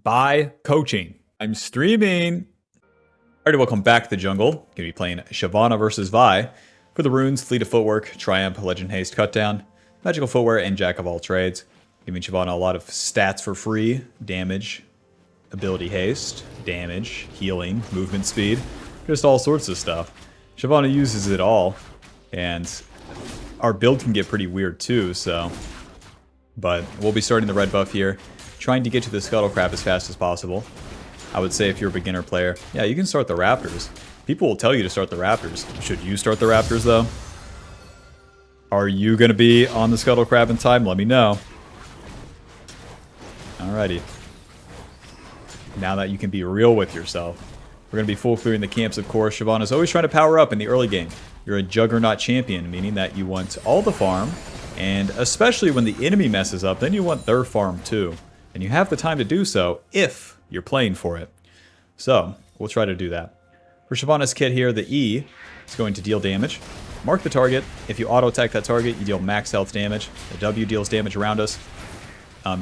by coaching. I'm streaming. Alrighty, welcome back to the jungle. Gonna be playing Shyvana versus Vi for the runes, Fleet of Footwork, Triumph, Legend Haste, Cutdown, Magical Footwear, and Jack of all trades. Giving Shyvana a lot of stats for free: damage, ability haste, damage, healing, movement speed, just all sorts of stuff. Shyvana uses it all, and our build can get pretty weird too, so. But we'll be starting the red buff here, trying to get to the Scuttle Crab as fast as possible. I would say if you're a beginner player, yeah, you can start the Raptors. People will tell you to start the Raptors. Should you start the Raptors, though? Are you going to be on the Scuttle Crab in time? Let me know. Alrighty. Now that you can be real with yourself. We're going to be full clearing the camps, of course. Shyvana's always trying to power up in the early game. You're a Juggernaut champion, meaning that you want all the farm, and especially when the enemy messes up, then you want their farm too. And you have the time to do so if you're playing for it. So, we'll try to do that. For Shyvana's kit here, the E is going to deal damage. Mark the target. If you auto-attack that target, you deal max health damage. The W deals damage around us.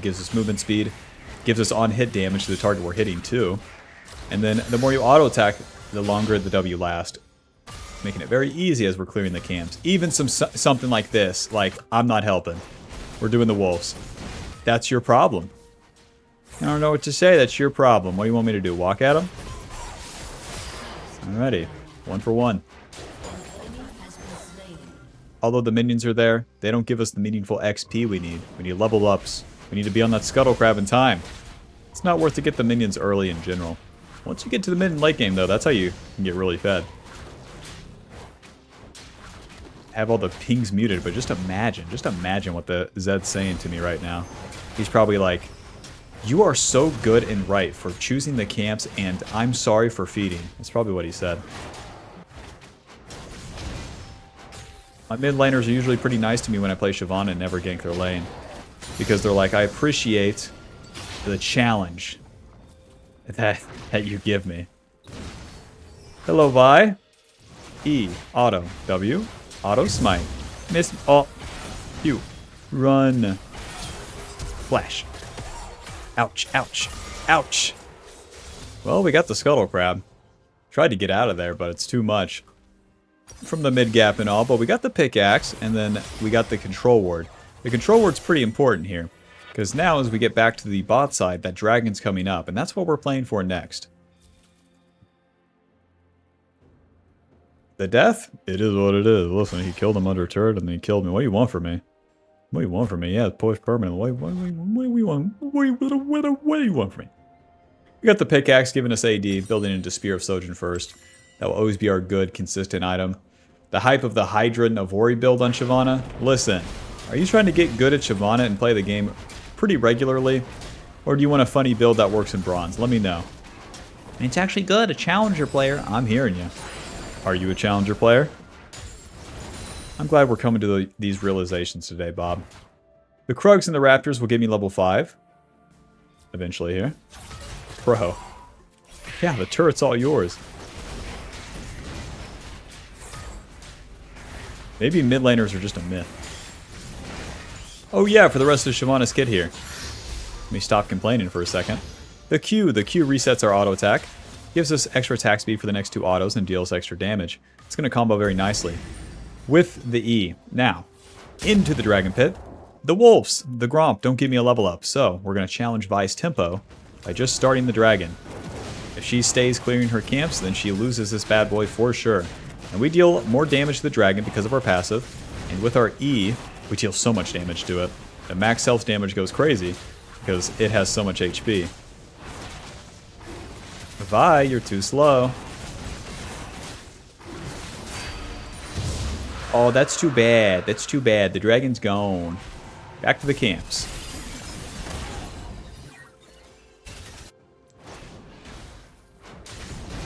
Gives us movement speed. Gives us on-hit damage to the target we're hitting too. And then the more you auto-attack, the longer the W lasts. Making it very easy as we're clearing the camps. Even something like this, like, I'm not helping. We're doing the wolves. That's your problem. I don't know what to say, that's your problem. What do you want me to do, walk at him? Alrighty, 1 for 1. Although the minions are there, they don't give us the meaningful XP we need. We need level ups. We need to be on that Scuttle Crab in time. It's not worth to get the minions early in general. Once you get to the mid and late game though, that's how you can get really fed. Have all the pings muted, but just imagine what the Zed's saying to me right now. He's probably like, "You are so good and right for choosing the camps, and I'm sorry for feeding." That's probably what he said. My mid laners are usually pretty nice to me when I play Shyvana and never gank their lane. Because they're like, I appreciate the challenge that you give me. Hello, Vi. E, auto, W, auto smite. Miss, oh, Q, run. Flash. Ouch, ouch, ouch. Well, we got the Scuttle Crab. Tried to get out of there, but it's too much. From the mid gap and all, but we got the pickaxe, and then we got the control ward. The control ward's pretty important here, because now as we get back to the bot side, that dragon's coming up, and that's what we're playing for next. The death? It is what it is. Listen, he killed him under a turret, and then he killed me. What do you want from me? What do you want from me? Yeah, push permanent. What do you want? What do you want from me? We got the pickaxe giving us AD, building into Spear of Sojourn first. That will always be our good, consistent item. The hype of the Hydra Navori build on Shyvana? Listen, are you trying to get good at Shyvana and play the game pretty regularly? Or do you want a funny build that works in bronze? Let me know. And it's actually good, a challenger player. I'm hearing you. Are you a challenger player? I'm glad we're coming to these realizations today, Bob. The Krugs and the Raptors will give me level 5. Eventually here. Bro. Yeah, the turret's all yours. Maybe mid laners are just a myth. Oh yeah, for the rest of Shyvana's kit here. Let me stop complaining for a second. The Q resets our auto attack. Gives us extra attack speed for the next 2 autos and deals extra damage. It's going to combo very nicely. With the E. Now, into the Dragon Pit. The Wolves, the Gromp, don't give me a level up, so we're going to challenge Vi's tempo by just starting the Dragon. If she stays clearing her camps, then she loses this bad boy for sure. And we deal more damage to the Dragon because of our passive, and with our E, we deal so much damage to it. The max health damage goes crazy because it has so much HP. Vi, you're too slow. Oh, that's too bad. That's too bad. The dragon's gone. Back to the camps.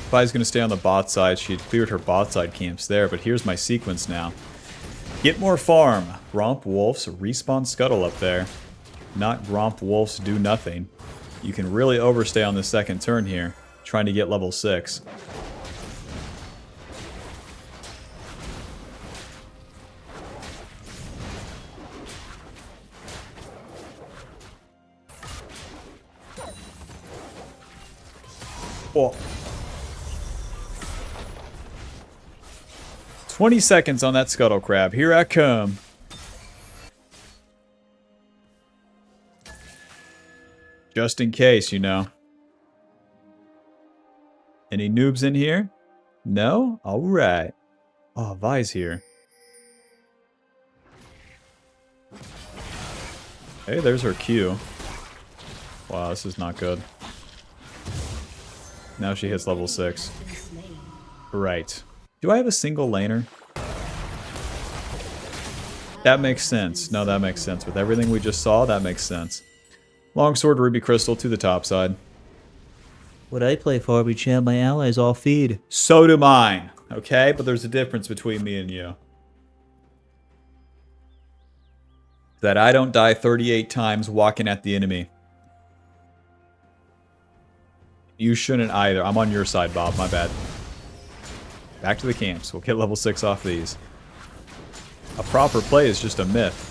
Vi's going to stay on the bot side. She had cleared her bot side camps there, but here's my sequence now. Get more farm. Gromp Wolves respawn Scuttle up there. Not Gromp Wolves do nothing. You can really overstay on the second turn here, trying to get level 6. Oh. 20 seconds on that scuttle crab. Here I come. Just in case, you know. Any noobs in here? No? Alright. Oh, Vi's here. Hey, there's her Q. Wow, this is not good. Now she hits level 6. Right. Do I have a single laner? That makes sense. No, that makes sense. With everything we just saw, that makes sense. Longsword, Ruby Crystal to the top side. What I play for every champ my allies all feed. So do mine. Okay? But there's a difference between me and you. That I don't die 38 times walking at the enemy. You shouldn't either. I'm on your side, Bob. My bad. Back to the camps. We'll get level 6 off these. A proper play is just a myth.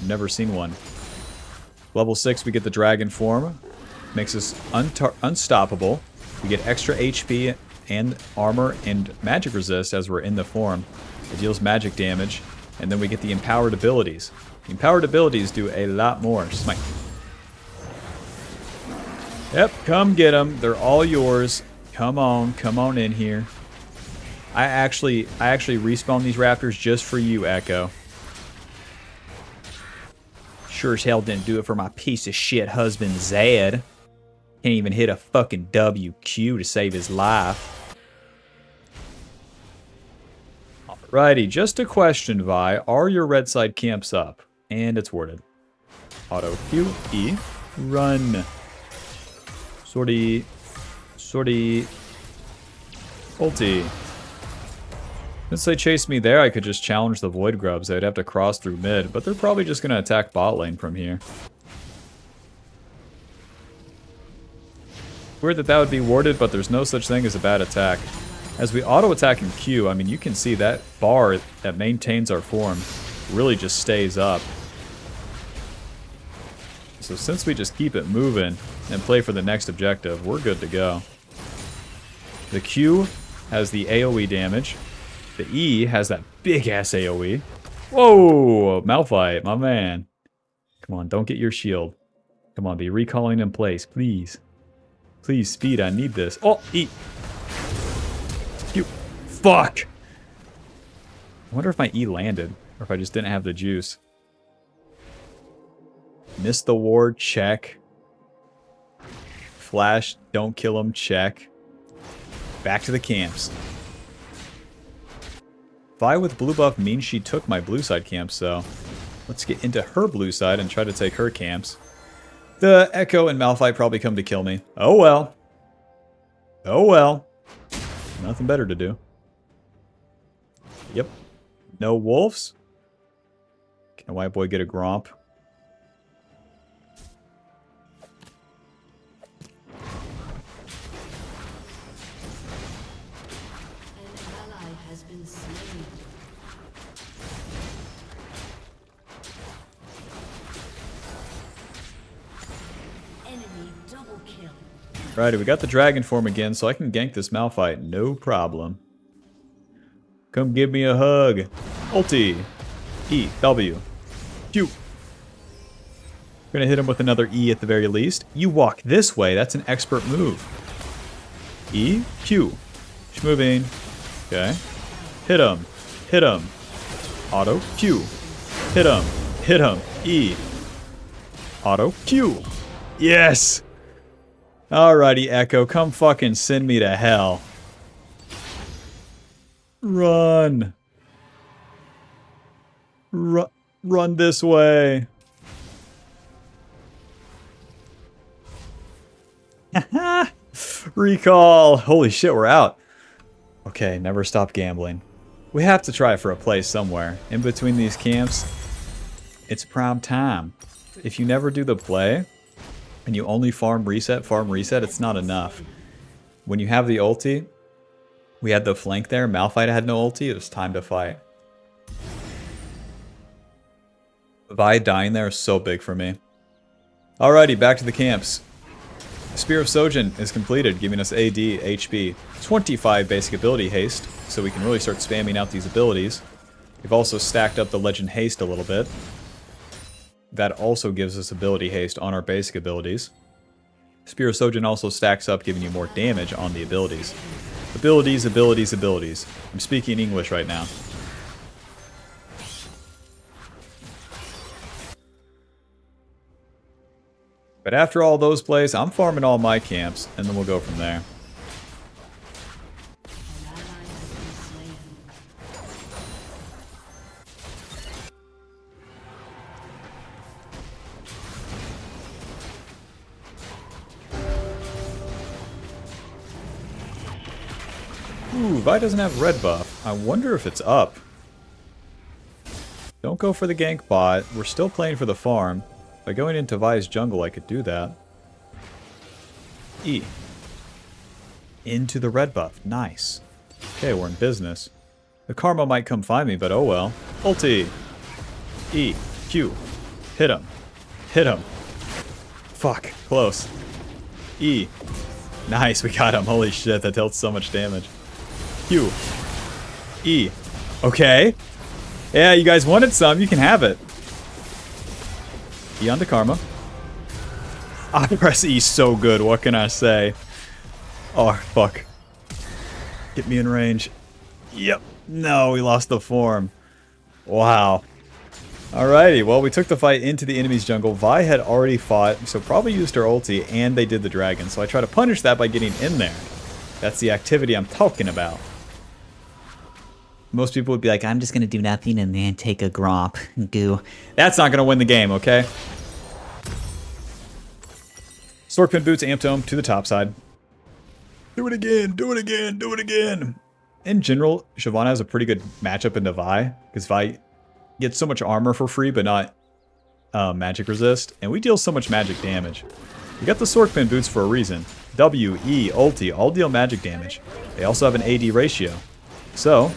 Never seen one. Level 6, we get the dragon form. Makes us unstoppable. We get extra HP and armor and magic resist as we're in the form. It deals magic damage. And then we get the empowered abilities. The empowered abilities do a lot more. Smite. Yep, come get them. They're all yours. Come on in here. I actually respawned these raptors just for you, Echo. Sure as hell didn't do it for my piece of shit husband, Zed. Can't even hit a fucking WQ to save his life. Alrighty, just a question, Vi. Are your red side camps up? And it's worded. Auto Q, E, run. Sortie, ulti. Since they chased me there, I could just challenge the Void Grubs. They'd have to cross through mid, but they're probably just going to attack bot lane from here. Weird that would be warded, but there's no such thing as a bad attack. As we auto-attack in Q, I mean, you can see that bar that maintains our form really just stays up. So since we just keep it moving and play for the next objective, we're good to go. The Q has the AoE damage. The E has that big-ass AoE. Whoa! Malphite, my man. Come on, don't get your shield. Come on, be recalling in place, please. Please, speed, I need this. Oh, E! You fuck! I wonder if my E landed, or if I just didn't have the juice. Missed the ward, check. Flash, don't kill him, check. Back to the camps. Vi with blue buff means she took my blue side camp, so let's get into her blue side and try to take her camps. The Echo and Malphite probably come to kill me. Oh well. Oh well. Nothing better to do. Yep. No wolves. Can a white boy get a gromp? Righty, we got the dragon form again, so I can gank this Malphite, no problem. Come give me a hug. Ulti. E, W. Q. Gonna hit him with another E at the very least. You walk this way, that's an expert move. E, Q. She's moving. Okay. Hit him. Hit him. Auto, Q. Hit him. Hit him. E. Auto, Q. Yes! Alrighty, Echo, come fucking send me to hell. Run. Run this way. Recall. Holy shit, we're out. Okay, never stop gambling. We have to try for a place somewhere. In between these camps, it's prime time. If you never do the play, and you only farm reset, it's not enough. When you have the ulti, we had the flank there, Malphite had no ulti, it was time to fight. Vi dying there is so big for me. Alrighty, back to the camps. Spear of Sojin is completed, giving us AD, HP, 25 basic ability haste, so we can really start spamming out these abilities. We've also stacked up the Legend Haste a little bit. That also gives us ability haste on our basic abilities. Spear of Sojin also stacks up, giving you more damage on the abilities. Abilities, abilities, abilities. I'm speaking English right now. But after all those plays, I'm farming all my camps, and then we'll go from there. Ooh, Vi doesn't have red buff. I wonder if it's up. Don't go for the gank bot. We're still playing for the farm. By going into Vi's jungle, I could do that. E. Into the red buff. Nice. Okay, we're in business. The karma might come find me, but oh well. Ulti. E. Q. Hit him. Hit him. Fuck. Close. E. Nice, we got him. Holy shit, that dealt so much damage. Q. E. Okay. Yeah, you guys wanted some. You can have it. E onto Karma. I press E so good. What can I say? Oh, fuck. Get me in range. Yep. No, we lost the form. Wow. Alrighty. Well, we took the fight into the enemy's jungle. Vi had already fought, so probably used her ulti, and they did the dragon. So I try to punish that by getting in there. That's the activity I'm talking about. Most people would be like, I'm just going to do nothing and then take a gromp. Goo. That's not going to win the game, okay? Storkpin Boots, Amptome to the top side. Do it again, do it again, do it again. In general, Shyvana has a pretty good matchup into Vi, because Vi gets so much armor for free, but not magic resist, and we deal so much magic damage. We got the Storkpin Boots for a reason. W, E, ulti, all deal magic damage. They also have an AD ratio. So,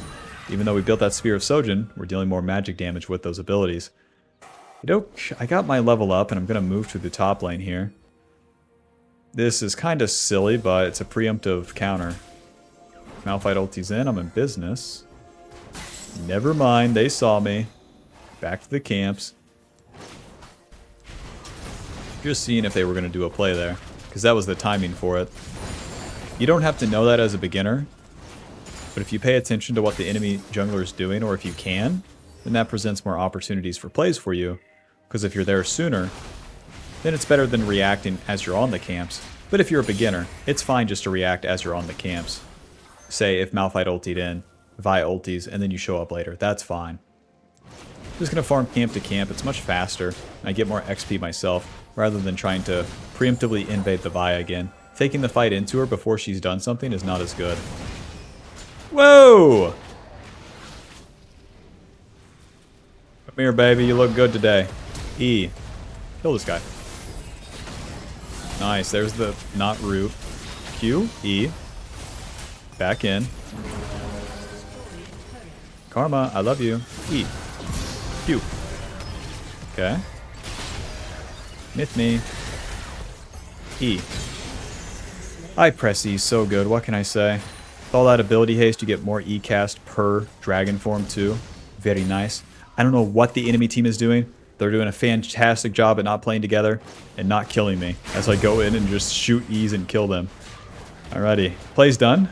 even though we built that Spear of Sojin, we're dealing more magic damage with those abilities. I got my level up, and I'm going to move to the top lane here. This is kind of silly, but it's a preemptive counter. Malphite ulti's in, I'm in business. Never mind, they saw me. Back to the camps. Just seeing if they were going to do a play there, because that was the timing for it. You don't have to know that as a beginner, but if you pay attention to what the enemy jungler is doing, or if you can, then that presents more opportunities for plays for you. Because if you're there sooner, then it's better than reacting as you're on the camps. But if you're a beginner, it's fine just to react as you're on the camps. Say if Malphite ultied in, Vi ultis, and then you show up later. That's fine. I'm just going to farm camp to camp. It's much faster. I get more XP myself, rather than trying to preemptively invade the Vi again. Taking the fight into her before she's done something is not as good. Whoa! Come here, baby. You look good today. E. Kill this guy. Nice. There's the not root. Q. E. Back in. Karma, I love you. E. Q. Okay. Myth me. E. I press E so good. What can I say? With all that ability haste, you get more E cast per dragon form too. Very nice. I don't know what the enemy team is doing. They're doing a fantastic job at not playing together and not killing me as I go in and just shoot E's and kill them. Alrighty. Play's done.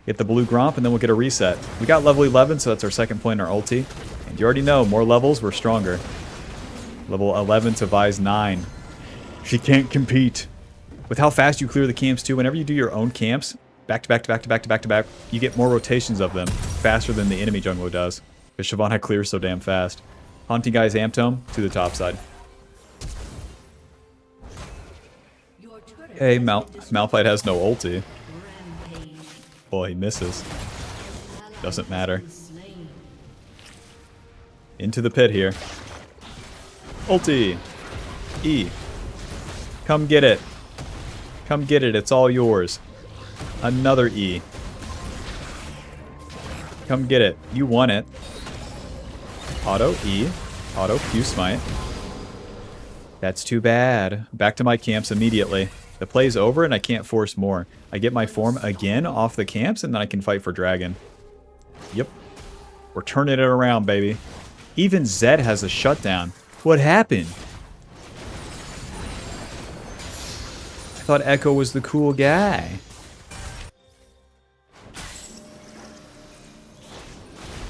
Get the blue Gromp and then we'll get a reset. We got level 11, so that's our second point in our ulti. And you already know, more levels, we're stronger. Level 11 to Vi's 9. She can't compete. With how fast you clear the camps too, whenever you do your own camps, back to back to back to back to back to back, you get more rotations of them faster than the enemy jungler does. Because Shyvana clears so damn fast. Haunting Guy's Amptome to the top side. Hey, Malphite has no ulti. Well, he misses. Doesn't matter. Into the pit here. Ulti! E. Come get it. Come get it, it's all yours. Another E. Come get it. You want it. Auto E. Auto Q smite. That's too bad. Back to my camps immediately. The play's over and I can't force more. I get my form again off the camps and then I can fight for dragon. Yep. We're turning it around, baby. Even Zed has a shutdown. What happened? I thought Echo was the cool guy.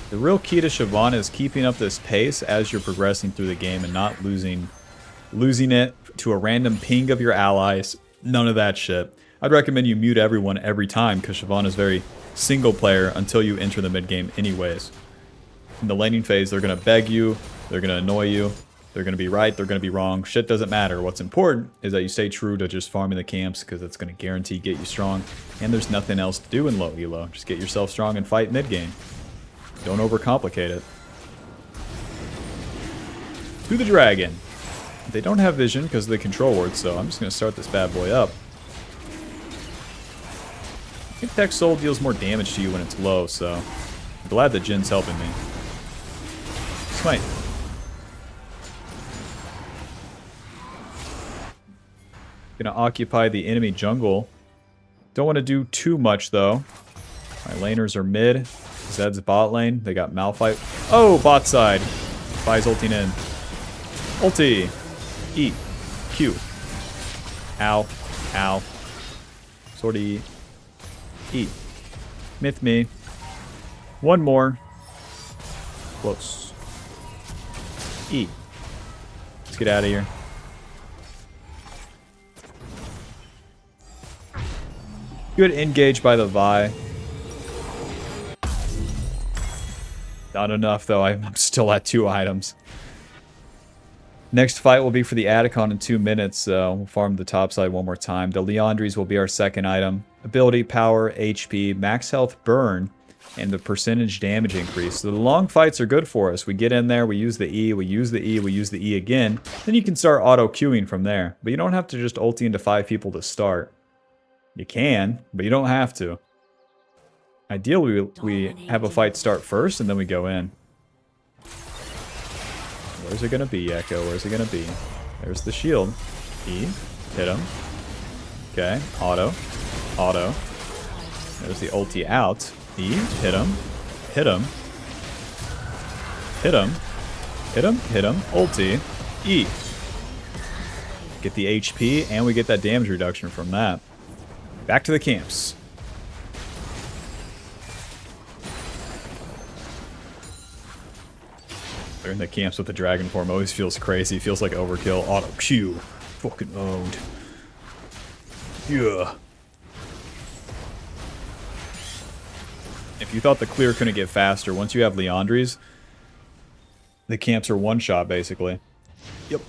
The real key to Shyvana is keeping up this pace as you're progressing through the game and not losing it to a random ping of your allies. None of that shit. I'd recommend you mute everyone every time because Shyvana is very single player until you enter the mid game anyways. In the laning phase, they're going to beg you, they're going to annoy you, they're going to be right, they're going to be wrong. Shit doesn't matter. What's important is that you stay true to just farming the camps because it's going to guarantee get you strong. And there's nothing else to do in low elo. Just get yourself strong and fight mid game. Don't overcomplicate it. To the dragon. They don't have vision because of the control ward, so I'm just going to start this bad boy up. I think Tech Soul deals more damage to you when it's low, so I'm glad that Jin's helping me. Smite. Gonna occupy the enemy jungle. Don't want to do too much, though. My laners are mid. Zed's bot lane. They got Malphite. Oh, bot side. Vi's ulting in. Ulti. E. Q. Ow. Ow. Sortie. E. Myth me. One more. Close. E. Let's get out of here. Good engage by the Vi. Not enough, though. I'm still at 2 items. Next fight will be for the Atacon in 2 minutes. We'll farm the top side one more time. The Leandrys will be our second item. Ability, power, HP, max health, burn, and the percentage damage increase. So the long fights are good for us. We get in there, we use the E, we use the E, we use the E again. Then you can start auto-queuing from there. But you don't have to just ulti into 5 people to start. You can, but you don't have to. Ideally, we have a fight start first, and then we go in. Where's it going to be, Echo? Where's it going to be? There's the shield. E. Hit him. Okay. Auto. Auto. There's the ulti out. E. Hit him. Hit him. Hit him. Hit him. Hit him. Ulti. E. Get the HP, and we get that damage reduction from that. Back to the camps. They're in the camps with the dragon form. Always feels crazy. Feels like overkill. Auto Q. Fucking owned. Yeah. If you thought the clear couldn't get faster, once you have Leandry's, the camps are one shot basically. Yep.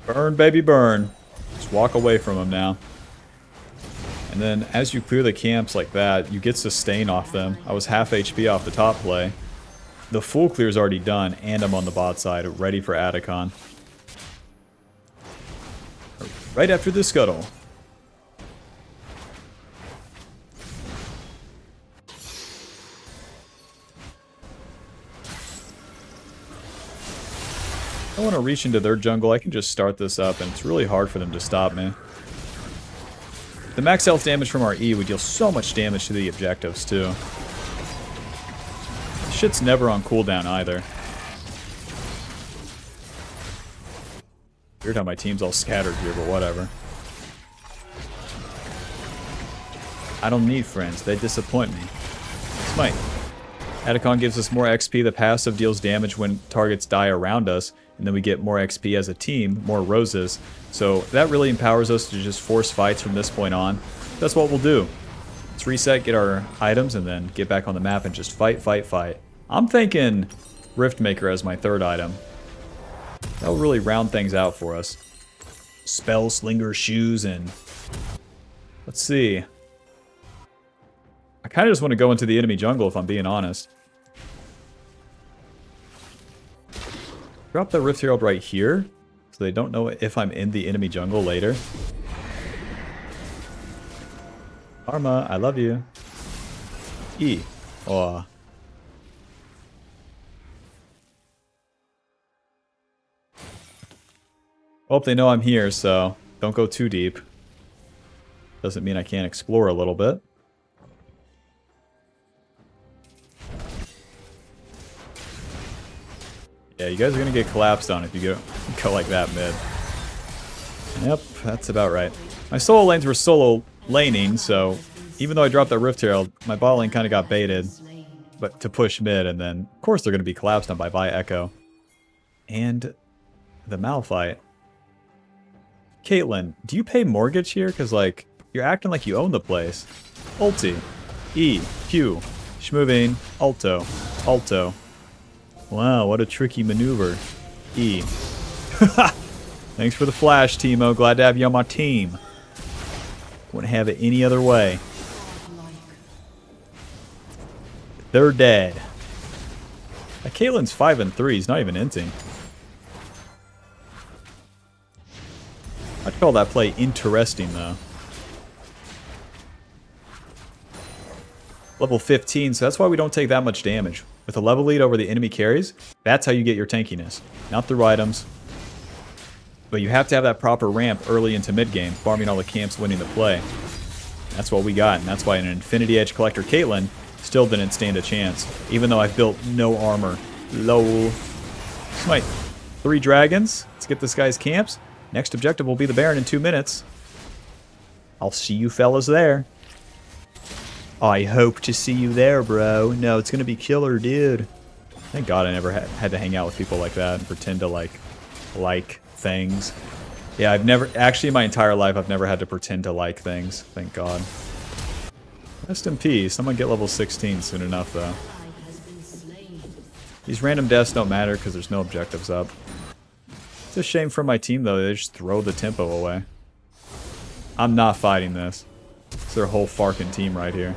Burn, baby, burn. Just walk away from him now. And then as you clear the camps like that, you get sustain off them. I was half HP off the top play. The full clear is already done, and I'm on the bot side, ready for Atacon. Right after the scuttle. I don't want to reach into their jungle. I can just start this up, and it's really hard for them to stop me. The max health damage from our E would deal so much damage to the objectives, too. Shit's never on cooldown, either. Weird how my team's all scattered here, but whatever. I don't need friends. They disappoint me. Smite. Atacon gives us more XP. The passive deals damage when targets die around us. And then we get more XP as a team, more roses. So that really empowers us to just force fights from this point on. That's what we'll do. Let's reset, get our items, and then get back on the map and just fight, fight, fight. I'm thinking Riftmaker as my third item. That'll really round things out for us. Spell, Slinger, Shoes, and... Let's see. I kind of just want to go into the enemy jungle if I'm being honest. Drop the Rift Herald right here, so they don't know if I'm in the enemy jungle later. Karma, I love you. E. Aw. Hope they know I'm here, so don't go too deep. Doesn't mean I can't explore a little bit. Yeah, you guys are going to get collapsed on if you go like that mid. Yep, that's about right. My solo lanes were solo laning, so even though I dropped that Rift Herald, my bot lane kind of got baited but to push mid, and then, of course, they're going to be collapsed on by Vi Echo. And the Malphite. Caitlyn, do you pay mortgage here? Because, like, you're acting like you own the place. Ulti. E. Q. Schmoving. Alto. Alto. Wow, what a tricky maneuver. E. Thanks for the flash, Teemo. Glad to have you on my team. Wouldn't have it any other way. They're dead. Caitlyn's 5 and 3. He's not even inting. I'd call that play interesting, though. Level 15, so that's why we don't take that much damage. With a level lead over the enemy carries, that's how you get your tankiness. Not through items. But you have to have that proper ramp early into mid-game, farming all the camps, winning the play. That's what we got, and that's why an Infinity Edge Collector Caitlyn still didn't stand a chance, even though I've built no armor. Lol. Smite. 3 dragons. Let's get this guy's camps. Next objective will be the Baron in 2 minutes. I'll see you fellas there. I hope to see you there, bro. No, it's gonna be killer, dude. Thank God I never had to hang out with people like that and pretend to like things. Yeah, I've never, actually in my entire life, I've never had to pretend to like things. Thank God. Rest in peace. Someone get level 16 soon enough, though. These random deaths don't matter because there's no objectives up. It's a shame for my team, though. They just throw the tempo away. I'm not fighting this. It's their whole Farkin team right here.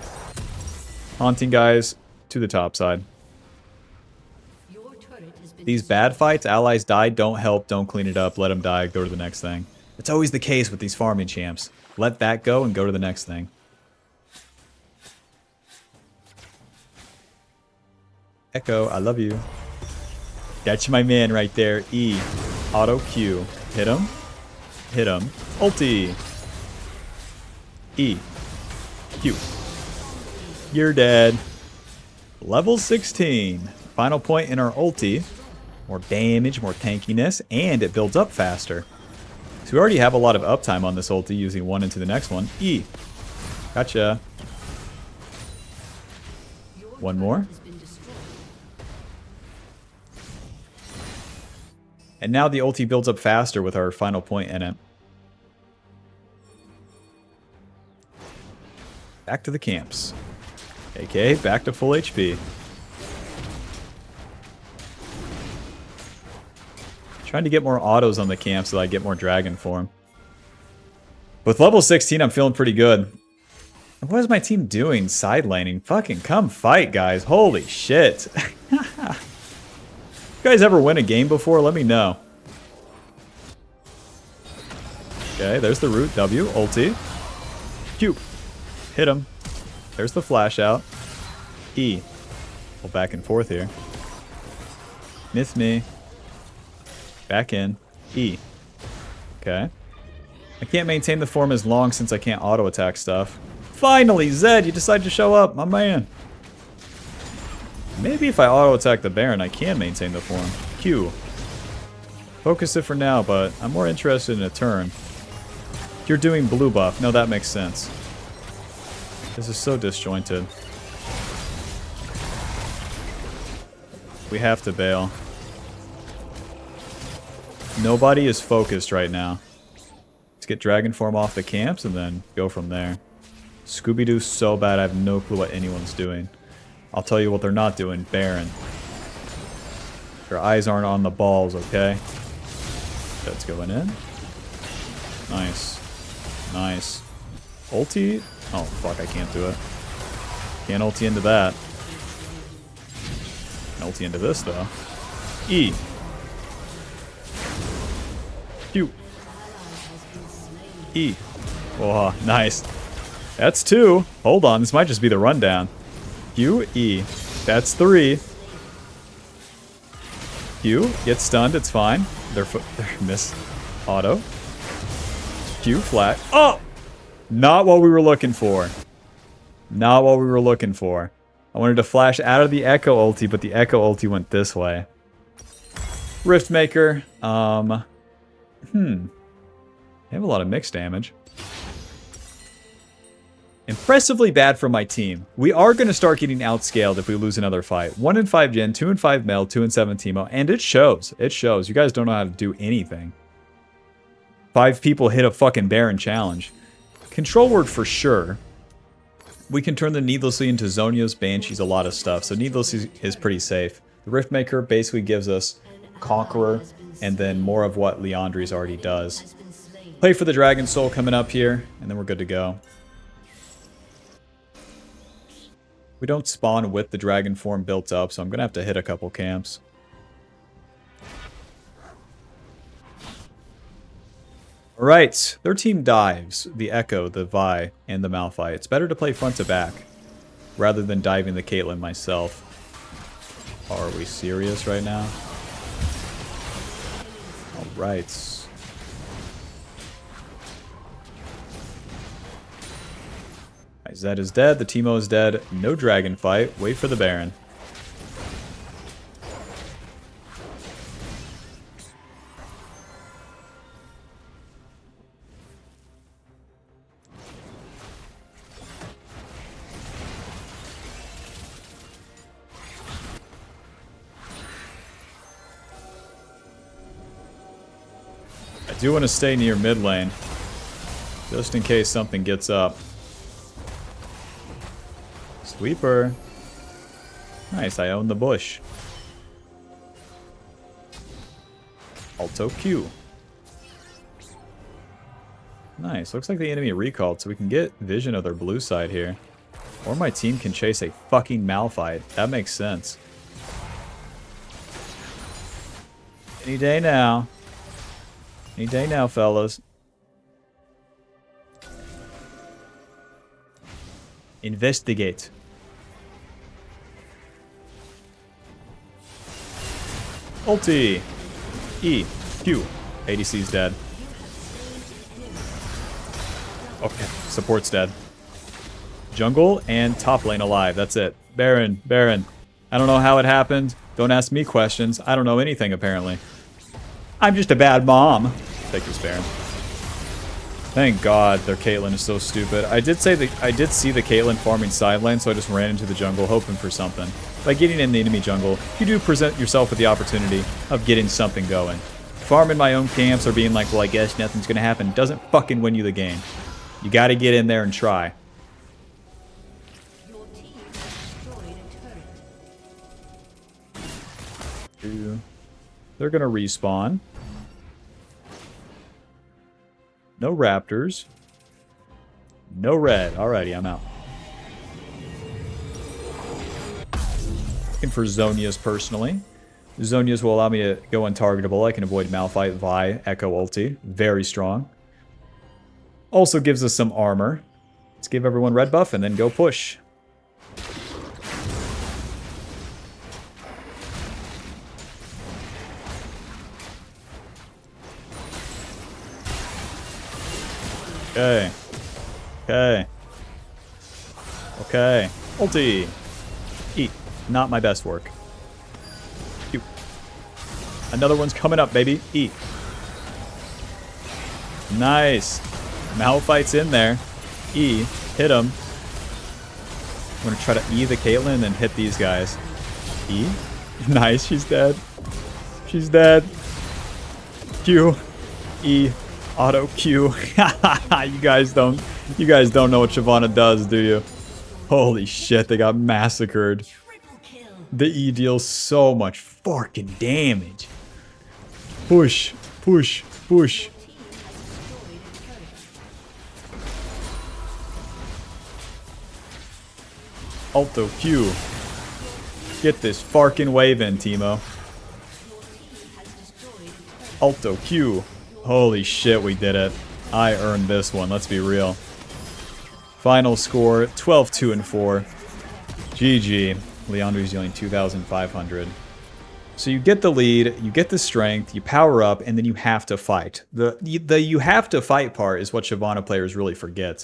Haunting guys to the top side. These bad fights, allies die, don't help, don't clean it up, let them die, go to the next thing. It's always the case with these farming champs. Let that go and go to the next thing. Echo, I love you. That's my man right there. E. Auto Q. Hit him. Hit him. Ulti. E. Q. You're dead. Level 16. Final point in our ulti. More damage, more tankiness, and it builds up faster. So we already have a lot of uptime on this ulti using one into the next one. E. Gotcha. One more. And now the ulti builds up faster with our final point in it. Back to the camps. AK, back to full HP. Trying to get more autos on the camp so that I get more dragon form. With level 16, I'm feeling pretty good. And what is my team doing? Side laning? Fucking come fight, guys. Holy shit. You guys ever win a game before? Let me know. Okay, there's the root. W. Ulti. Q. Hit him. There's the flash out. E. Well, back and forth here. Miss me. Back in. E. Okay. I can't maintain the form as long since I can't auto-attack stuff. Finally, Zed, you decided to show up, my man. Maybe if I auto-attack the Baron, I can maintain the form. Q. Focus it for now, but I'm more interested in a turn. You're doing blue buff. No, that makes sense. This is so disjointed. We have to bail. Nobody is focused right now. Let's get dragon form off the camps and then go from there. Scooby-Doo's so bad I have no clue what anyone's doing. I'll tell you what they're not doing. Baron. Their eyes aren't on the balls, okay? That's going in. Nice. Nice. Ulti? Oh, fuck, I can't do it. Can't ulti into that. Can ulti into this, though. E. Q. E. Oh, nice. That's 2. Hold on, this might just be the rundown. Q, E. That's 3. Q, get stunned, it's fine. They're miss. Auto. Q flat. Oh! Not what we were looking for. Not what we were looking for. I wanted to flash out of the Echo ulti, but the Echo ulti went this way. Riftmaker. They have a lot of mixed damage. Impressively bad for my team. We are going to start getting outscaled if we lose another fight. 1 in 5 Jhin, 2 in 5 Mel, 2 in 7 Teemo, and it shows. It shows. You guys don't know how to do anything. 5 people hit a fucking Baron challenge. Control word for sure. We can turn the Needlessly into Zhonya's, Banshees, a lot of stuff. So Needlessly is pretty safe. The Riftmaker basically gives us Conqueror and then more of what Leandry's already does. Play for the Dragon Soul coming up here, and then we're good to go. We don't spawn with the dragon form built up, so I'm going to have to hit a couple camps. Alright, their team dives. The Echo, the Vi, and the Malphite. It's better to play front to back, rather than diving the Caitlyn myself. Are we serious right now? Alright. Zed is dead, the Teemo is dead, no dragon fight, wait for the Baron. I do want to stay near mid lane, just in case something gets up. Sweeper. Nice, I own the bush. Alto Q. Nice, looks like the enemy recalled, so we can get vision of their blue side here. Or my team can chase a fucking Malphite. That makes sense. Any day now. Any day now, fellas. Investigate. Ulti. E. Q. ADC's dead. Okay, support's dead. Jungle and top lane alive. That's it. Baron. Baron. I don't know how it happened. Don't ask me questions. I don't know anything, apparently. I'm just a bad mom. Take this, Baron. Thank God their Caitlyn is so stupid. I did see the Caitlyn farming side lane, so I just ran into the jungle hoping for something. By getting in the enemy jungle, you do present yourself with the opportunity of getting something going. Farming my own camps or being like, well, I guess nothing's gonna happen, doesn't fucking win you the game. You gotta get in there and try. They're gonna respawn. No raptors. No red. Alrighty, I'm out. Looking for Zhonya's personally. Zhonya's will allow me to go untargetable. I can avoid Malphite, Vi, Echo ulti. Very strong. Also gives us some armor. Let's give everyone red buff and then go push. Okay. Okay. Okay. Ulti. Eat. Not my best work. Ew. Another one's coming up, baby. Eat. Nice. Malphite's in there. E. Hit him. I'm going to try to E the Caitlyn and then hit these guys. E. Nice. She's dead. She's dead. Q. E. Auto Q. You guys don't know what Shyvana does, do you? Holy shit, they got massacred. The E deals so much fucking damage. Push, push, push. Alto Q. Get this fucking wave in, Teemo. Alto Q. Holy shit, we did it. I earned this one, let's be real. Final score, 12-2-4. GG. Leandry's dealing 2,500. So you get the lead, you get the strength, you power up, and then you have to fight. The you have to fight part is what Shyvana players really forget.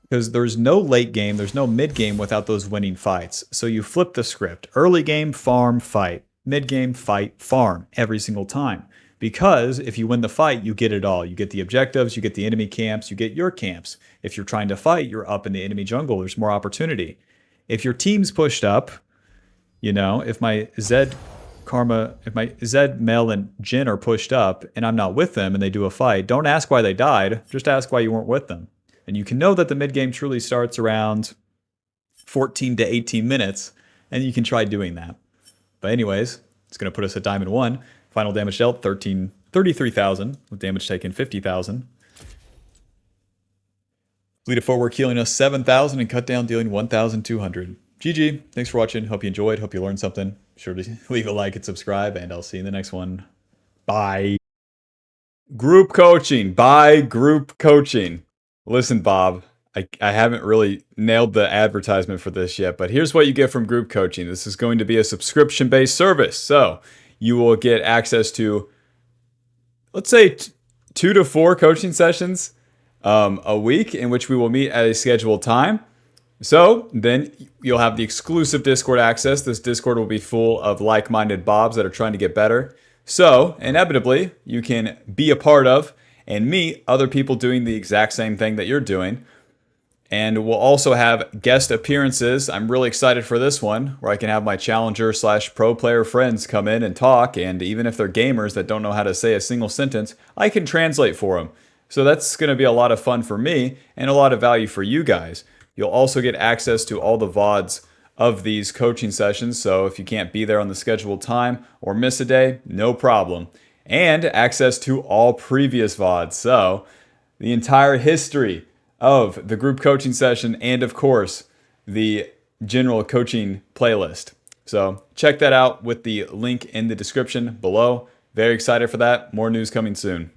Because there's no late game, there's no mid game without those winning fights. So you flip the script. Early game, farm, fight. Mid game, fight, farm every single time. Because if you win the fight, you get it all. You get the objectives, you get the enemy camps, you get your camps. If you're trying to fight, you're up in the enemy jungle. There's more opportunity. If your team's pushed up, you know, if my Zed, Mel, and Jin are pushed up and I'm not with them and they do a fight, don't ask why they died. Just ask why you weren't with them. And you can know that the mid game truly starts around 14 to 18 minutes, and you can try doing that. But anyways, it's going to put us at Diamond 1. Final damage dealt, 33,000, with damage taken, 50,000. Completed footwork healing us 7,000 and cut down dealing 1,200. GG. Thanks for watching. Hope you enjoyed. Hope you learned something. Be sure to leave a like and subscribe, and I'll see you in the next one. Bye. Group coaching. Bye, group coaching. Listen, Bob, I haven't really nailed the advertisement for this yet, but here's what you get from group coaching. This is going to be a subscription-based service. So you will get access to, let's say, 2 to 4 coaching sessions a week in which we will meet at a scheduled time. So then you'll have the exclusive Discord access. This Discord will be full of like-minded Bobs that are trying to get better. So inevitably, you can be a part of and meet other people doing the exact same thing that you're doing. And we'll also have guest appearances. I'm really excited for this one, where I can have my challenger / pro player friends come in and talk. And even if they're gamers that don't know how to say a single sentence, I can translate for them. So that's going to be a lot of fun for me and a lot of value for you guys. You'll also get access to all the VODs of these coaching sessions. So if you can't be there on the scheduled time or miss a day, no problem. And access to all previous VODs. So the entire history of the group coaching session and, of course, the general coaching playlist. So check that out with the link in the description below. Very excited for that. More news coming soon.